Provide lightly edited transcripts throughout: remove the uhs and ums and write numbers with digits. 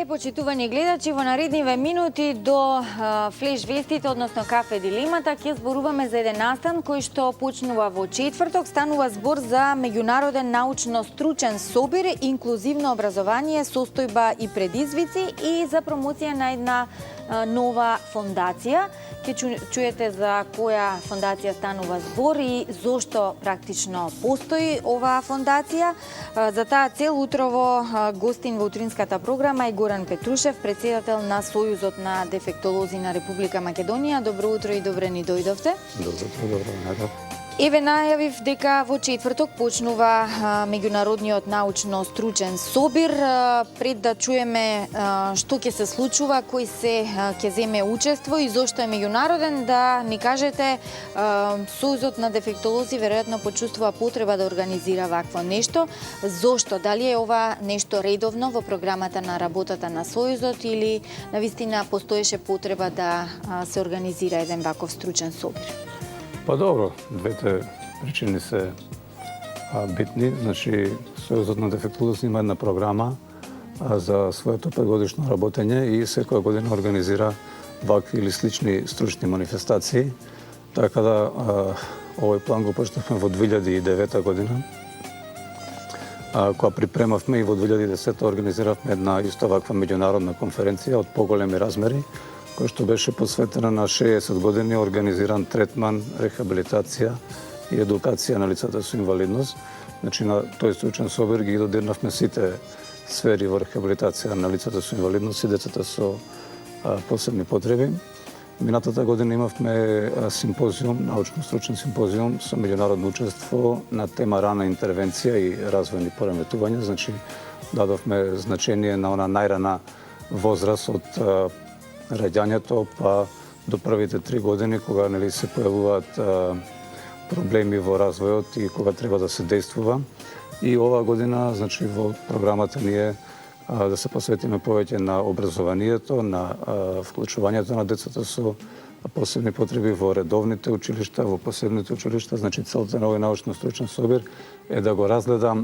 Почитувани гледачи, во наредниве минути до флеш вестите, односно кафе дилемата, ќе зборуваме за еден настан кој што почнува во четврток. Станува збор за меѓународен научно-стручен собир, инклузивно образование, состојба и предизвици и за промоција на една нова фондација. Ќе чуете за која фондација станува збор и зошто практично постои оваа фондација. За таа цел утрово гостин во утринската програма е Горан Петрушев, председател на Сојузот на дефектолози на Република Македонија. Добро утро и добре ни дојдовте. Добро утро. Еве најавив дека во четврток почнува меѓународниот научно-стручен собир. Пред да чуеме што ќе се случува, кој се ќе земе учество и зошто е меѓународен, да ни кажете, Сојузот на дефектолози веројатно почувствува потреба да организира вакво нешто. Зошто? Дали е ова нешто редовно во програмата на работата на Сојузот или навистина постоеше потреба да се организира еден ваков стручен собир? Па добро, двете причини се битни. Значи, Сојузот на дефектолози има една програма за своето 5-годишно работење и секоја година организира вакви или слични стручни манифестации. Така да овој план го почнавме во 2009 година, која припремавме и во 2010 организиравме една исто ваква меѓународна конференција од поголеми размери, кој што беше посветена на 60 години организиран третман, рехабилитација и едукација на лицата со инвалидност. Значи, на тој стручен собир ги додирнавме сите сфери во рехабилитација на лицата со инвалидност и децата со посебни потреби. Минатата година имавме симпозиум, научно-стручен симпозиум со меѓународно учество на тема рана интервенција и развојни пореметувања. Значи, дадовме значение на она најрана возраст од раѓањето па до првите 3 години, кога се појавуваат проблеми во развојот и кога треба да се действува. И оваа година, значи, во програмата ни е да се посветиме повеќе на образованието, на вклучувањето на децата со посебни потреби во редовните училишта, во посебните училишта. Значи, целта на овој научно-стручен собир е да го разгледа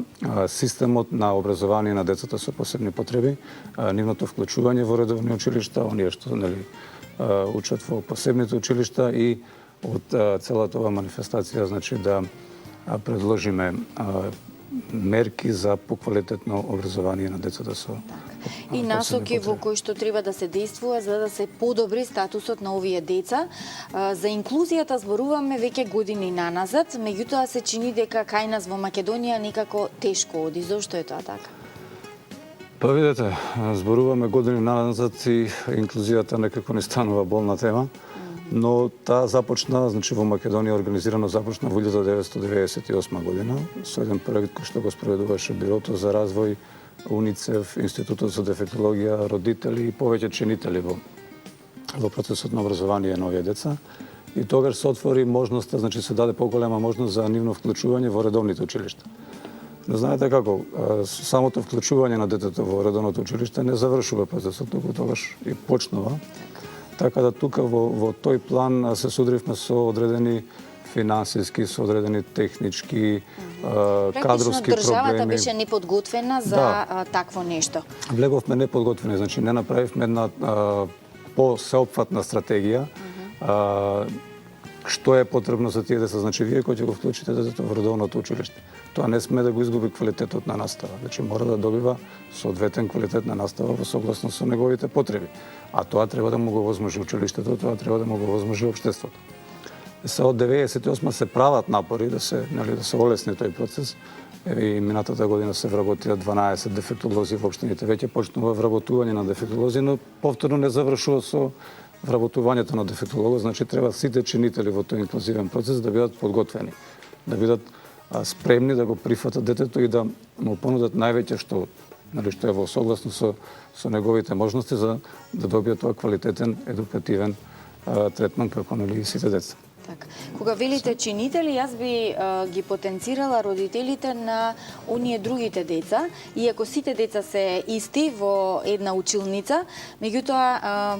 системот на образование на децата со посебни потреби, нивното вклучување во редовни училишта, оние што учат во посебните училишта и од целата оваа манифестација, значи, да предложиме мерки за поквалитетно образование на децата со и насоки во кои што треба да се действува за да се подобри статусот на овие деца. За инклузијата зборуваме веќе години наназад, меѓутоа се чини дека кај нас во Македонија некако тешко оди. Зошто е тоа така? Па видете, зборуваме години наназад и инклузијата некако не станува болна тема. Но таа започна, значи во Македонија организирано започна во 1998 година со еден проект кој што го спроведуваше Бирото за развој, УНИЦЕФ, Институтот за дефектологија, родители и повеќе чинители во процесот на образование на овие деца. И тогаш се отвори можноста, значи се даде поголема можност за нивно вклучување во редовните училишта. Но знаете како, самото вклучување на детето во редовното училиште не завршува процесот, туку тогаш и почнува. Така да тука во тој план се судривме со одредени финансиски, со одредени технички, кадровски проблеми. Државата беше неподготвена за такво нешто. Влеговме неподготвени, значи не направивме една посеопфатна стратегија. Што е потребно за тие деца? Значи, вие кој ќе го вклучите детето во редовното училиште, тоа не сме да го изгуби квалитетот на настава. Значи, мора да добива соодветен квалитет на настава во согласност со неговите потреби. А тоа треба да му го возможи училиштето, тоа треба да му го возможи општеството. Се од 98 се прават напори да се олесни тој процес. И минатата година се вработија 12 дефектолози во општините. Веќе почнува вработување на дефектолози, но повторно не завршува со вработувањето на дефектолог. Значи, треба сите чинители во тој инклузивен процес да бидат подготвени, да бидат спремни да го прифатат детето и да му понудат највеќе што е во согласност со неговите можности за да добијат тоа квалитетен едукативен третман како и сите деца. Така. Кога велите чинители, јас би ги потенцирала родителите на оние другите деца, иако сите деца се исти во една училница, меѓутоа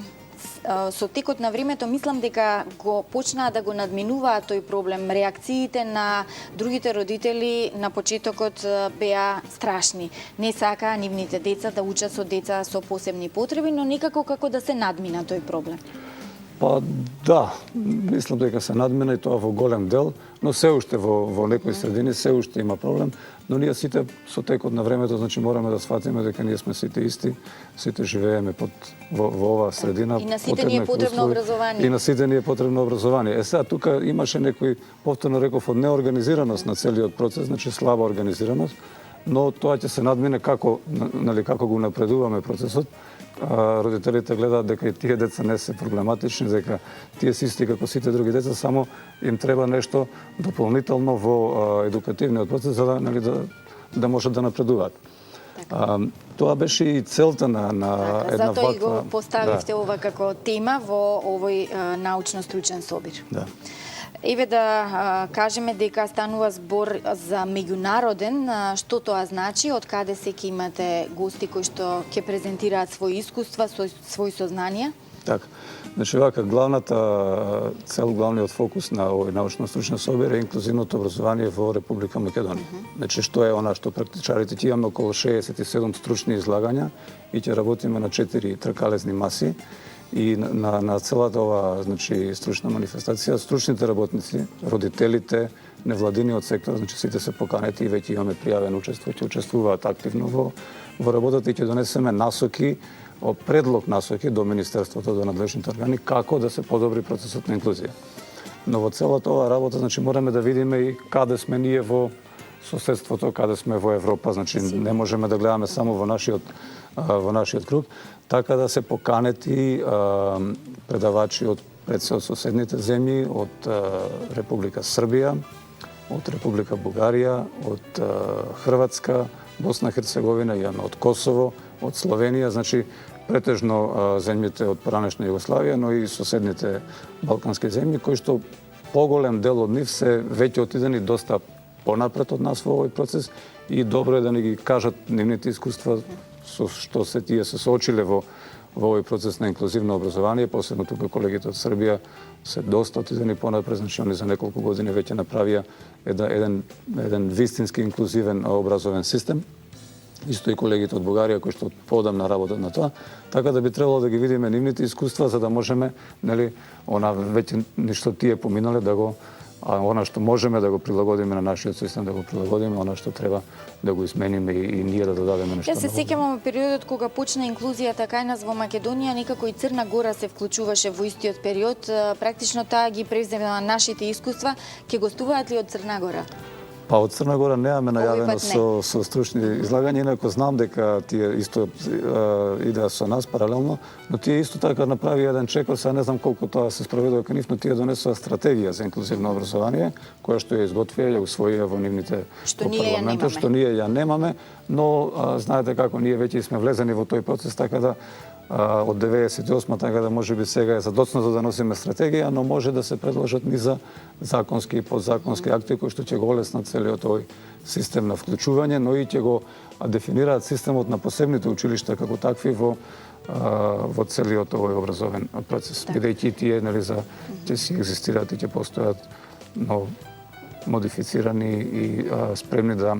со текот на времето мислам дека го почнаа да го надминуваат тој проблем. Реакциите на другите родители на почетокот беа страшни. Не сакаа нивните деца да учат со деца со посебни потреби, но некако како да се надмина тој проблем. Па да, мислам дека се надмина и тоа во голем дел, но се уште во некои средини се уште има проблем, но ние сите со текот на времето, значи мораме да сфатиме дека ние сме сите исти, сите живееме во оваа средина. И на сите ни е потребно образование. И на сите ни е потребно образование. Сега тука имаше некој, повторно реков, од неорганизираност на целиот процес, значи слаба организираност, но тоа ќе се надмине како, нели, како го напредуваме процесот. Родителите гледаат дека и тие деца не се проблематични, дека тие се исти како сите други деца, само им треба нешто дополнително во едукативниот процес за да, нели, да можат да напредуваат. Тоа беше и целта на една ваква... Затоа и го поставивте ова како тема во овој научно-стручен собир. Да. Еве да кажеме дека станува збор за меѓународен, што тоа значи, од каде секи имате гости кои што ќе презентираат своји искуства, своји сознанија? Така. Значи, вака, главната цел, главниот фокус на овој научно-стручен собир е инклузивното образование во Република Македонија. Значи, што е она што практичарите? Ќе имаме околу 67 стручни излагања и ќе работиме на 4 тркалезни маси. И на целата ова, значи, стручна манифестација, стручните работници, родителите, невладиниот сектор, значи сите се поканети и веќе имаме пријавено учество, ќе учествуваат активно во работата и ќе донесеме насоки, предлог насоки до Министерството, до надлежните органи, како да се подобри процесот на инклузија. Но во целата оваа работа, значи, мораме да видиме и каде сме ние во соседството, каде сме во Европа, значи не можеме да гледаме само во нашиот круг, така да се поканети предавачи од соседните земји, од Република Србија, од Република Бугарија, од Хрватска, Босна и Херцеговина, имаме од Косово, од Словенија, значи претежно земјите од поранешна Југославија, но и соседните балкански земји, кои што поголем дел од нив се веќе отидени доста понапред од нас во овој процес и добро е да ни ги кажат нивните искуства со што се тие се соочиле во овој процес на инклузивно образование, посебно тука колегите од Србија се доста отидени понапред, значи они за неколку години веќе направија еден вистински инклузивен образовен систем. Исто и колегите од Бугарија кои што поодамна работат на тоа, така да би требало да ги видиме нивните искуства за да можеме, нели, она веќе ништо тие поминале да го она што можеме да го прилагодиме на нашиот систем, да го прилагодиме, она што треба да го измениме и ние да додадеме нешто. Ја се сеќавам периодот кога почна инклузијата кај нас во Македонија, некако и Црна Гора се вклучуваше во истиот период. Практично таа ги превзема нашите искуства. Ќе гостуваат ли од Црна Гора? Па од Црна Гора немаме најавено со стручни излагања, инаку знам дека тие исто идеа со нас паралелно, но тие исто така направи еден чекор, сега не знам колку тоа се спроведува кај нив, но тие донесоа стратегија за инклузивно образование, која што ја изготвија, ја усвоија во нивните парламентот, што ние ја немаме, но знаете како ние веќе сме влезени во тој процес, така да од 98, така да може би сега е задоцнато да носиме стратегија, но може да се предложат низа законски и подзаконски акти кои што ќе го олеснат целиот овој систем на вклучување, но и ќе го дефинираат системот на посебните училишта како такви во целиот овој образовен процес. Бидејќи тие, нели, ќе си екзистираат и ќе постојат, но модифицирани и спремни да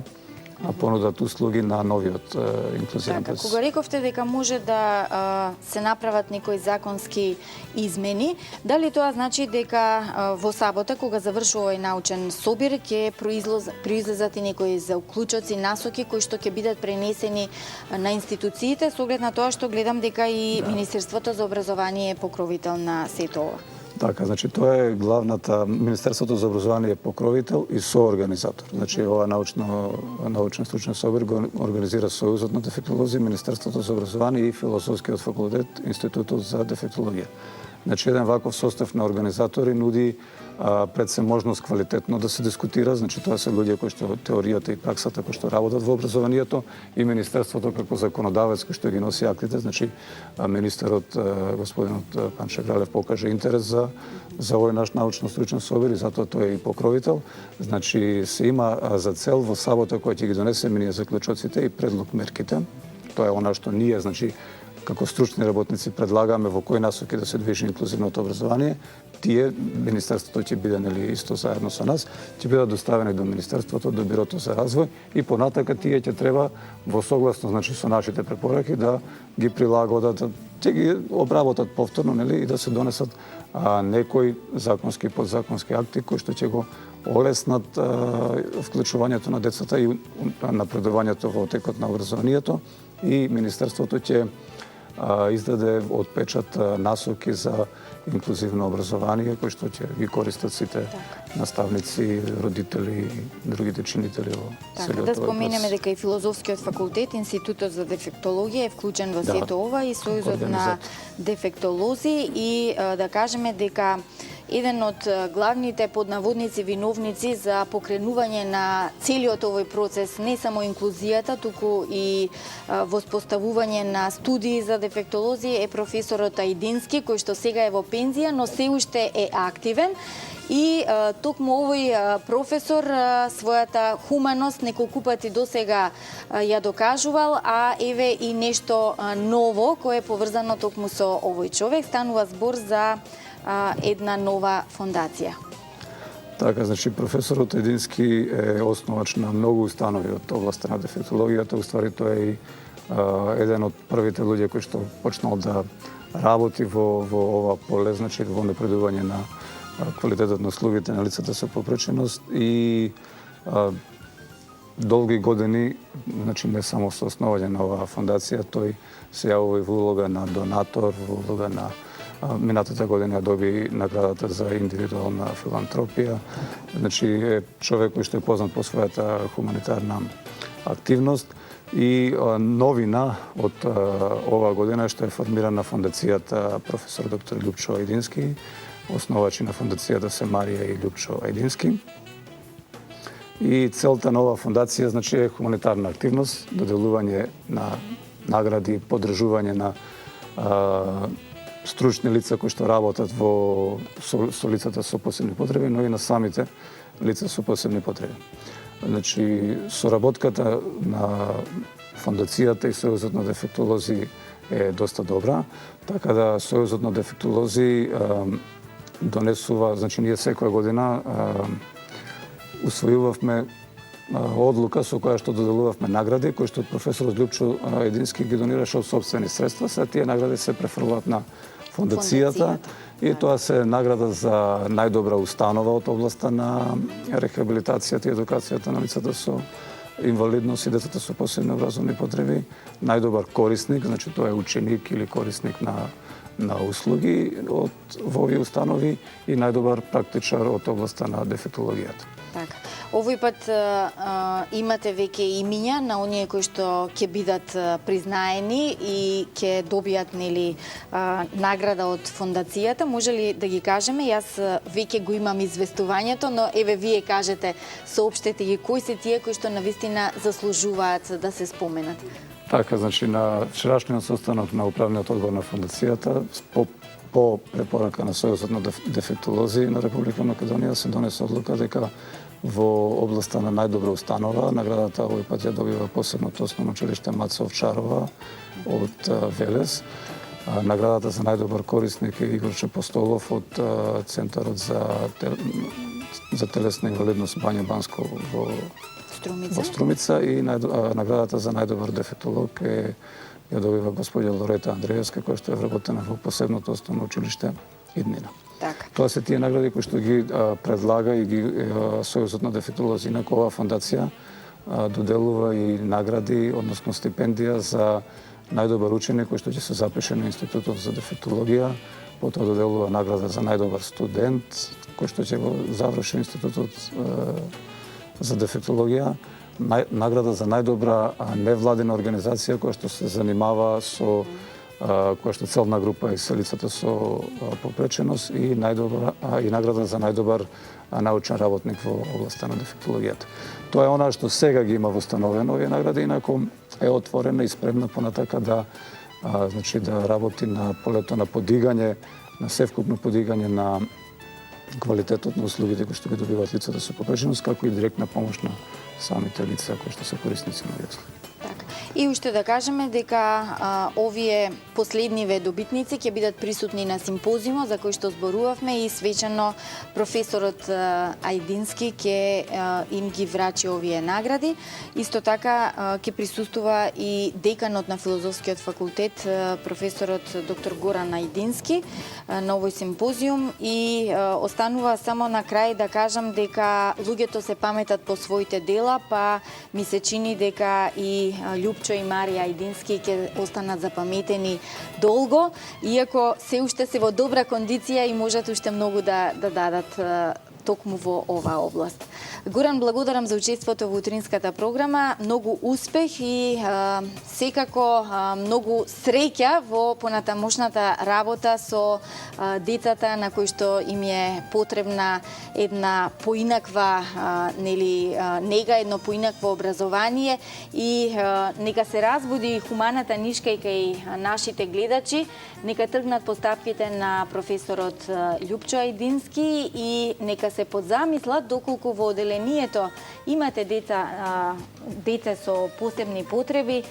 понудат услуги на новиот инклузивен процес. Кога рековте дека може да се направат некои законски измени, дали тоа значи дека во сабота, кога завршува овој научен собир, ќе произлезат и некои заклучоци, насоки кои што ќе бидат пренесени на институциите, со оглед на тоа што гледам дека и Министерството за образование е покровител на сето ова? Така, значи тоа е главната, Министерството за образование е покровител и соорганизатор. Значи ова научен стручен собир го организира Сојузот на дефектолози, Министерството за образование и Философскиот факултет, Институтот за дефектологија. Значи еден ваков состав на организатори нуди пред се можност квалитетно да се дискутира, значи тоа се луѓе кои што теоријата и праксата кои што работат во образованието и Министерството како законодавец кој што ги носи актите, значи министерот господинот Панче Кралев покаже интерес за овој наш научно-стручен собир и затоа тој е и покровител. Значи се има за цел во сабота која ќе ги донесеме ние заклучоците и предлог мерките. Тоа е она што ние, значи, како стручни работници предлагаме во кој насоки да се движи инклузивното образование, тие, Министерството ќе биде исто заедно со нас, ќе бидат доставени до Министерството, до Бирото за развој и понатака тие ќе треба во согласно со нашите препораки да ги прилагодат, ќе ги обработат повторно и да се донесат некои законски и подзаконски акти кои што ќе го олеснат вклучувањето на децата и напредувањето во текот на образованието и Министерството ќе издаде отпечат насоки за инклузивно образование кои што ќе ги користат сите наставници, родители и другите чинители во целиот да споменеме дека и Филозофскиот факултет, Институтот за дефектологија е вклучен во сето ова и Сојузот на дефектолози и да кажеме дека еден од главните поднаводници виновници за покренување на целиот овој процес, не само инклузијата, туку и воспоставување на студии за дефектолози е професорот Ајдински, кој што сега е во пензија, но се уште е активен. И токму овој професор својата хуманост неколку пати досега ја докажувал, а еве и нешто ново кое е поврзано токму со овој човек. Станува збор за една нова фондација. Така, значи професорот Едински е основач на многу установи од областта на дефектологијата. Уствари тој е и еден од првите луѓе кои што почнал да работи во ова поле, значи во напредување на квалитетот на услугите на лицата со попреченост и долги години, значи не само со основање на оваа фондација, тој се јавува и во улога на донатор, во улога на минатата година доби наградата за индивидуална филантропија. Значи е човек кој што е познат по својата хуманитарна активност и новина од оваа година што е формирана фондацијата професор доктор Љупчо Ајдински, основачи на фондацијата се Марија и Љупчо Ајдински. И целта на оваа фондација значи е хуманитарна активност, доделување на награди, поддржување на стручни лица кои што работат со лицата со посебни потреби, но и на самите лица со посебни потреби. Значи, соработката на фондацијата и Сојузот на дефектолози е доста добра, така да Сојузот на дефектолози донесува, значи ние секоја година усвојувавме одлука со која што доделувавме награди, кои што професорот Љупчо Ајдински ги донираше од собствени средства, сега тие награди се префрлуваат на фондацијата и тоа се награда за најдобра установа од областта на рехабилитацијата и едукацијата на лицата со инвалидност и децата со посебни образовни потреби, најдобар корисник, значи тоа е ученик или корисник на услуги во овие установи и најдобар практичар од областта на дефектологијата. Така. Овој пат имате веќе имиња на оние кои што ќе бидат признаени и ќе добијат награда од фондацијата. Може ли да ги кажеме? Јас веќе го имам известувањето, но еве вие кажете, соопштете ги кои се тие кои што навистина заслужуваат да се споменат. Така, значи на вчерашниот состанок на управниот одбор на фондацијата по препорака на Сојузот на дефектолози на Република Македонија се донесе одлука дека во областта на најдобра установа наградата овој пат ја добива посебното основно училиште Маца Овчарова од Велес. Наградата за најдобар корисник е Игор Чепостолов од Центарот за телесна инвалидност Бања Банско во Струмица и наградата за најдобар дефектолог ја добива господја Лорета Андреевска, која што е вработена во посебното основно училиште Иднина. Така. Тоа се тие награди кои што ги предлага и ги Сојузот на дефектолози. Инаку оваа фондација доделува и награди, односно стипендија за најдобар ученик кој што ќе се запише на Институтот за дефектологија, потоа доделува награда за најдобар студент кој што ќе го заврши Институтот за дефектологија, награда за најдобра невладина организација која што се занимава со која што целна група е се лицата со попреченост и награда за најдобар научен работник во областта на дефектологијата. Тоа е она што сега ги има востановено овие награди, инаку е отворена и спремна понатака да значи да работи на полето на подигање, на севкупно подигање на квалитетот на услугите кои што ги добиваат лицата со попреченост, како и директна помош на самите лица кои што се корисници на овие услуги. И уште да кажеме дека овие последниве добитници ќе бидат присутни на симпозиумот за кој што зборувавме и свечено професорот Ајдински ќе им ги врачи овие награди. Исто така ќе присуствува и деканот на Филозофскиот факултет, професорот доктор Горан Ајдински на овој симпозиум. И останува само на крај да кажам дека луѓето се паметат по своите дела, па ми се чини дека и Љупчо и Марија Ајдински ќе останат запаметени долго, иако се уште се во добра кондиција и можат уште многу да дадат токму во оваа област. Горан, благодарам за учеството во утринската програма, многу успех и секако многу среќа во понатамошната работа со децата на кои што им е потребна една поинаква нега, едно поинакво образование и нека се разбуди хуманата нишка и кај нашите гледачи, нека тргнат по стапките на професорот Љупчо Ајдински и нека се подзамислат доколку во оделението имате дете со посебни потреби,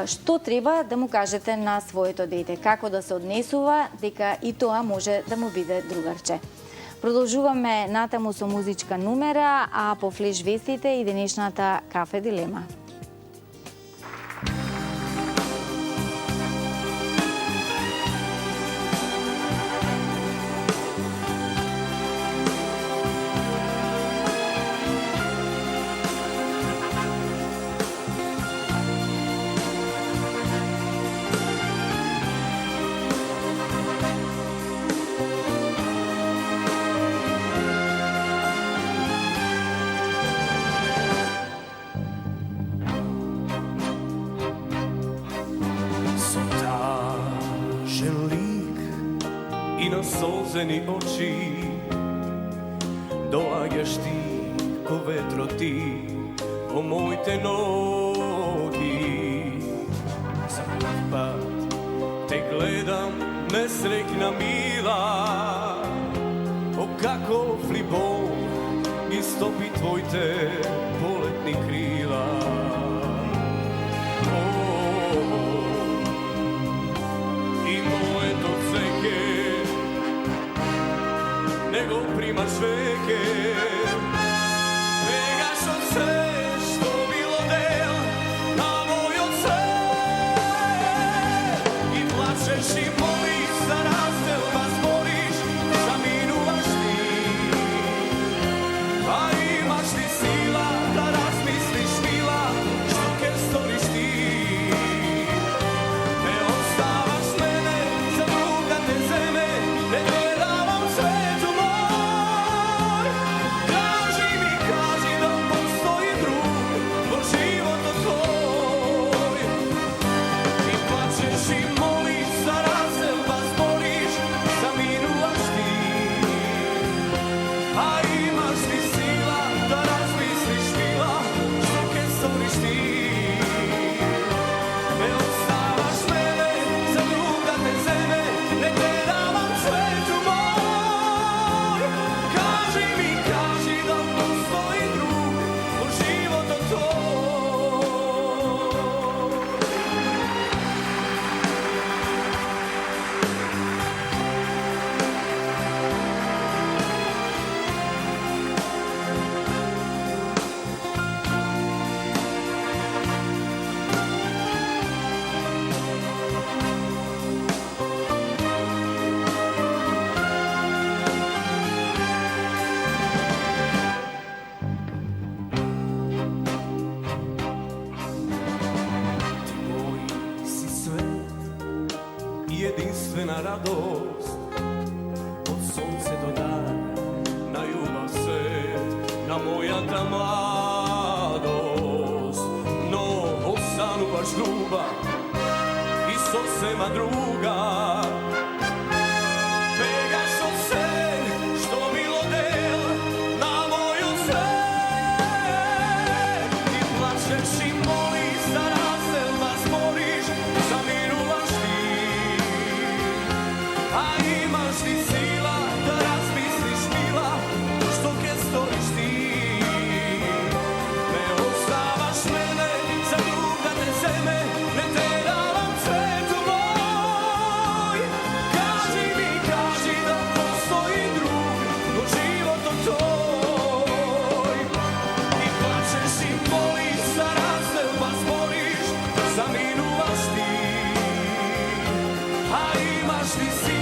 што треба да му кажете на своето дете, како да се однесува, дека и тоа може да му биде другарче. Продолжуваме натаму со музичка numera, а по флеш вестите и денешната кафе дилема. Solzeni oči, doaѓаш ти ко ветро ти по моите ноги. За прв пат те гледам несрекна мила, о каков ли бол ги стопи твоите полетни крила. И моето цеќе него примаш веќе, бегаш од се што било дел на мојот свет и плачеш и молиш за разделба, збориш, заминуваш ти, а имаш ли сила да размислиш мила, што ке сториш ти? Не оставаш мене за друг да те земе, не гледавам свету мој. Кажи ми, кажи да постои друг во животот твој. Ти плачеш и молиш за разделба, збориш, заминуваш ти, а имаш ли сила да размислиш мила, што ке сториш ти? Не оставаш мене за друг да те земе, не гледавам свету мој. Кажи ми, кажи да постои друг во животот твој. Ти мој си свет и единствена радост, од сонце до дан, на љубав свет, на мојата младост. Но остануваш љубав и сосема друга, бегаш од се што било дел на мојот свет и плачеш и молиш за разделба, збориш, заминуваш ти, а имаш ли сила да размислиш мила, што ке сториш ти? Не оставаш мене за друг да те земе, našli si